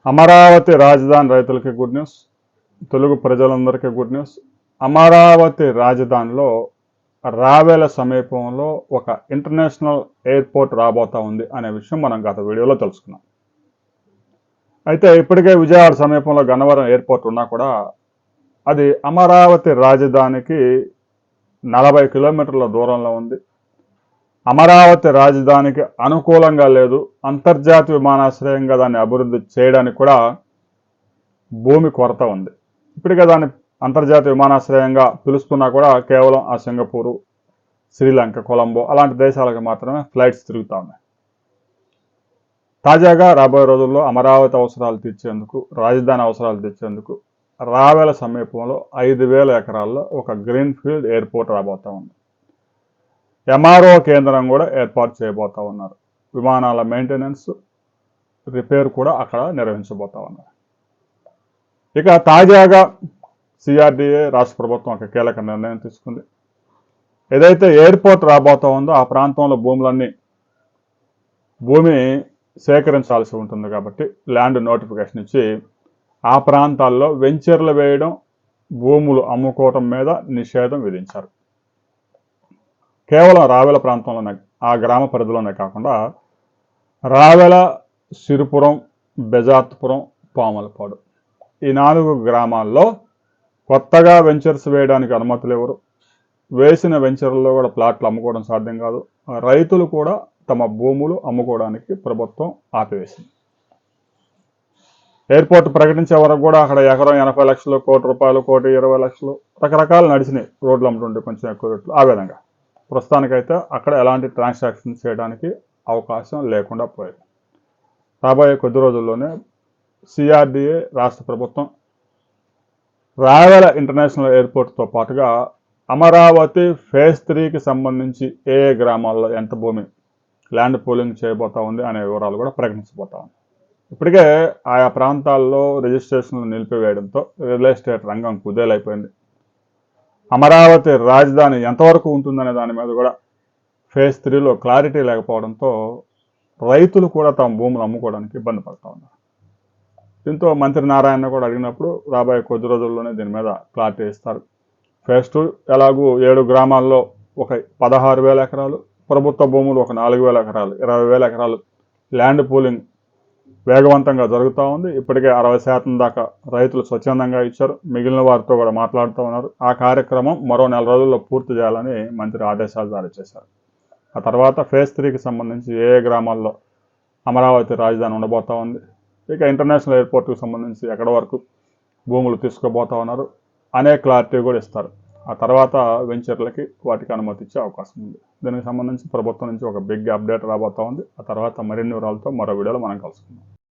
అమరావతి రాజధాని రైతులకి good news, Telugu ప్రజలందరికీ గుడ్ న్యూస్. అమరావతి రాజధానిలో రావేల సమీపంలో ఒక ఇంటర్నేషనల్ ఎయిర్పోర్ట్ రాబోతా ఉంది అనే విషయం మనం గత వీడియోలో తెలుసుకున్నాం. అయితే ఇప్పటికే విజయవాడ సమీపంలో గన్నవరం ఎయిర్పోర్ట్ ఉన్నా కూడా అది అమరావతి రాజధానికి 40 కిలోమీటర్ల దూరంలో ఉంది. అమరావతి రాజధానికి అనుకూలంగా లేదు. అంతర్జాతీయ విమానాశ్రయంగా దాన్ని అభివృద్ధి చేయడానికి కూడా భూమి కొరత ఉంది. ఇప్పటికే దాన్ని అంతర్జాతీయ విమానాశ్రయంగా పిలుస్తున్నా కూడా కేవలం ఆ సింగపూరు, శ్రీలంక, కొలంబో అలాంటి దేశాలకు మాత్రమే ఫ్లైట్స్ తిరుగుతూ ఉన్నాయి. తాజాగా రాబోయే రోజుల్లో అమరావతి అవసరాలు తీర్చేందుకు, రాజధాని అవసరాలు తీర్చేందుకు రావేల సమీపంలో 5,000 ఎకరాల్లో ఒక గ్రీన్ ఫీల్డ్ ఎయిర్పోర్ట్ రాబోతా ఉంది. ఎంఆర్ఓ కేంద్రం కూడా ఏర్పాటు చేయబోతా ఉన్నారు. విమానాల మెయింటెనెన్స్, రిపేర్ కూడా అక్కడ నిర్వహించబోతా ఉన్నారు. ఇక తాజాగా సిఆర్డీఏ రాష్ట్ర ప్రభుత్వం ఒక కీలక నిర్ణయం తీసుకుంది. ఏదైతే ఎయిర్పోర్ట్ రాబోతా ఉందో ఆ ప్రాంతంలో భూమి సేకరించాల్సి ఉంటుంది కాబట్టి ల్యాండ్ నోటిఫికేషన్ ఇచ్చి ఆ ప్రాంతాల్లో వెంచర్లు వేయడం, భూములు అమ్ముకోవటం మీద నిషేధం విధించారు. కేవలం రావెల ప్రాంతంలోనే, ఆ గ్రామ పరిధిలోనే కాకుండా రావెల, సిరిపురం, బెజాత్పురం, పాములపాడు ఈ 4 గ్రామాల్లో కొత్తగా వెంచర్స్ వేయడానికి అనుమతులు ఇవ్వరు. వేసిన వెంచర్లలో కూడా ప్లాట్లు అమ్ముకోవడం సాధ్యం కాదు. రైతులు కూడా తమ భూములు అమ్ముకోవడానికి ప్రభుత్వం ఆపివేసింది. ఎయిర్పోర్ట్ ప్రకటించే వరకు కూడా అక్కడ ఎకరం 80 లక్షలు, ₹1,00,00,000, ₹1,20,00,000 రకరకాలు నడిచినాయి. రోడ్లు అమ్ముతుంటే కొంచెం ఎక్కువ రేట్లు. ఆ విధంగా ప్రస్తుతానికైతే అక్కడ ఎలాంటి ట్రాన్సాక్షన్ చేయడానికి అవకాశం లేకుండా పోయింది. రాబోయే కొద్ది రోజుల్లోనే సిఆర్డీఏ రాష్ట్ర ప్రభుత్వం రావెల ఇంటర్నేషనల్ ఎయిర్పోర్ట్తో పాటుగా అమరావతి ఫేజ్ 3కి సంబంధించి ఏ గ్రామాల్లో ఎంత భూమి ల్యాండ్ పూలింగ్ చేయబోతా ఉంది అనే వివరాలు కూడా ప్రకటించబోతా ఉంది. ఇప్పటికే ఆయా ప్రాంతాల్లో రిజిస్ట్రేషన్లు నిలిపివేయడంతో రియల్ ఎస్టేట్ రంగం కుదేలైపోయింది. అమరావతి రాజధాని ఎంతవరకు ఉంటుందనే దాని మీద కూడా ఫేజ్ 3లో క్లారిటీ లేకపోవడంతో రైతులు కూడా తమ భూములు అమ్ముకోవడానికి ఇబ్బంది పడుతూ ఉన్నారు. దీంతో మంత్రి నారాయణ కూడా అడిగినప్పుడు రాబోయే కొద్ది రోజుల్లోనే దీని మీద క్లారిటీ ఇస్తారు. ఫేజ్ 2 ఎలాగూ 7 గ్రామాల్లో ఒక 16,000 ఎకరాలు, ప్రభుత్వ భూములు ఒక 4,000 ఎకరాలు, 20,000 ఎకరాలు ల్యాండ్ పూలింగ్ వేగవంతంగా జరుగుతూ ఉంది. ఇప్పటికే 60% దాకా రైతులు స్వచ్ఛందంగా ఇచ్చారు. మిగిలిన వారితో కూడా మాట్లాడుతూ ఉన్నారు. ఆ కార్యక్రమం మరో 4 రోజుల్లో పూర్తి చేయాలని మంత్రి ఆదేశాలు జారీ చేశారు. ఆ తర్వాత ఫేజ్ 3కి సంబంధించి ఏ గ్రామాల్లో అమరావతి రాజధాని ఉండబోతా ఉంది, ఇక ఇంటర్నేషనల్ ఎయిర్పోర్ట్కి సంబంధించి ఎక్కడి వరకు భూములు తీసుకోబోతా ఉన్నారు అనే క్లారిటీ కూడా ఇస్తారు. ఆ తర్వాత వెంచర్లకి వాటికి అనుమతి ఇచ్చే అవకాశం ఉంది. దీనికి సంబంధించి ప్రభుత్వం నుంచి ఒక బిగ్ అప్డేట్ రాబోతా ఉంది. ఆ తర్వాత మరిన్ని వివరాలతో మరో వీడియోలో మనం కలుసుకుందాం.